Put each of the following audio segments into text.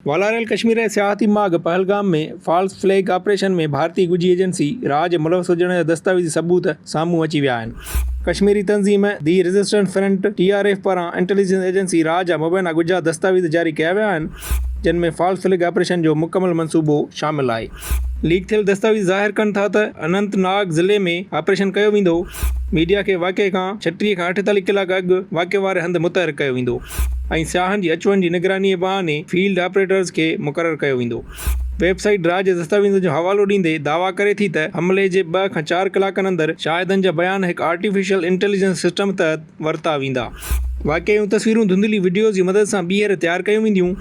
वालारेल कश्मीर जे सियाहती मार्ग पहलगाम में falls flag operation में भारतीय ॻुझी एजेंसी राज मुलवस हुजण जा दस्तावेज़ी सबूत साम्हूं अची विया आहिनि। कश्मीरी तंज़ीम दी रेजिस्टेंस फ्रंट TRF पारां इंटेलिजेंस एजेंसी राज जा मुबैना ॻुझा दस्तावेज़ जारी कया विया आहिनि, जिन में फॉल्स फ्लैग ऑपरेशन जो मुकमल मनसूबो शामिल आहे। लीक थियल दस्तावेज़ ज़ाहिर कनि था त अनंतनाग ज़िले में ऑपरेशन कयो वेंदो। मीडिया खे वाक़े खां 36 खां 48 कलाक अॻु वाक़े वारे हंधि मुतहर कयो वेंदो ऐं सियाहनि जी अचवञ जी निगरानी बहाने फील्ड ऑपरेटर्स खे मुक़ररु कयो वेंदो। वेबसाइट राज जे दस्तावेज़ जो हवालो ॾींदे दावा करे थी त हमले जे 2 खां 4 कलाकनि अंदरि शाहिदनि जा बयान हिकु आर्टिफिशियल इंटेलिजेंस सिस्टम तहत वरिता वेंदा। वाक़े जूं तस्वीरूं धुंधली वीडियोज़ जी मदद सां ॿीहर तयारु कयूं वेंदियूं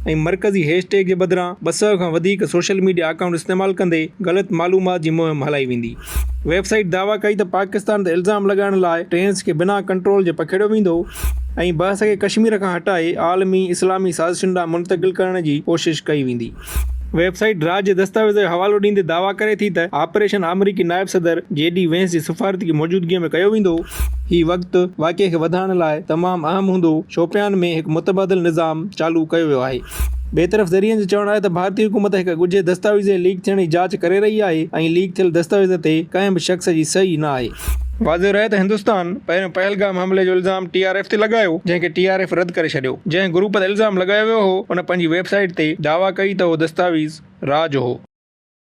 ऐं मरकज़ी हैशटैग जे बदिरां 200 खां वधीक सोशल मीडिया अकाउंट इस्तेमालु कंदे ग़लति मालूमात जी मुहिम हलाई वेंदी। वेबसाइट दावा कई त पाकिस्तान ते इल्ज़ाम लॻाइण लाइ ट्रेन्स खे बिना कंट्रोल जे पखेड़ियो वेंदो ऐं बहस खे कश्मीर खां हटाए आलमी इस्लामी साज़िशुनि ॾांहुं मुंतक़िल करण जी कोशिश कई वेंदी। वेबसाइट राज जे दस्तावेज़ जो हवालो ॾींदे दावा करे थी त ऑपरेशन अमरीकी नायब सदर JD वेंस जी सिफ़ारती मौजूदगीअ में कयो वेंदो। हीउ वक़्तु वाक़े खे वधाइण लाइ तमामु अहम हूंदो। शोपियान में हिकु मुतबादिल निज़ाम चालू कयो वियो आहे। ॿिए तरफ़ ज़रियनि जो चवणु आहे त भारतीय हुकूमत हिकु ॻुझे दस्तावेज़ जे लीक थियण जी जांच करे रही आहे ऐं लीक थियल दस्तावेज़ ते कंहिं बि शख़्स जी सही न आहे। वाज़िह रहे त हिंदुस्तान पहिरियों पहलगाम हमले जो इल्ज़ाम TRF ते लॻायो, जंहिंखे TRF रद्द करे छॾियो। जंहिं ग्रुप ते इल्ज़ाम लॻायो वियो हो उन पंहिंजी वेबसाइट ते दावा कई त उहो दस्तावेज़ राज हो।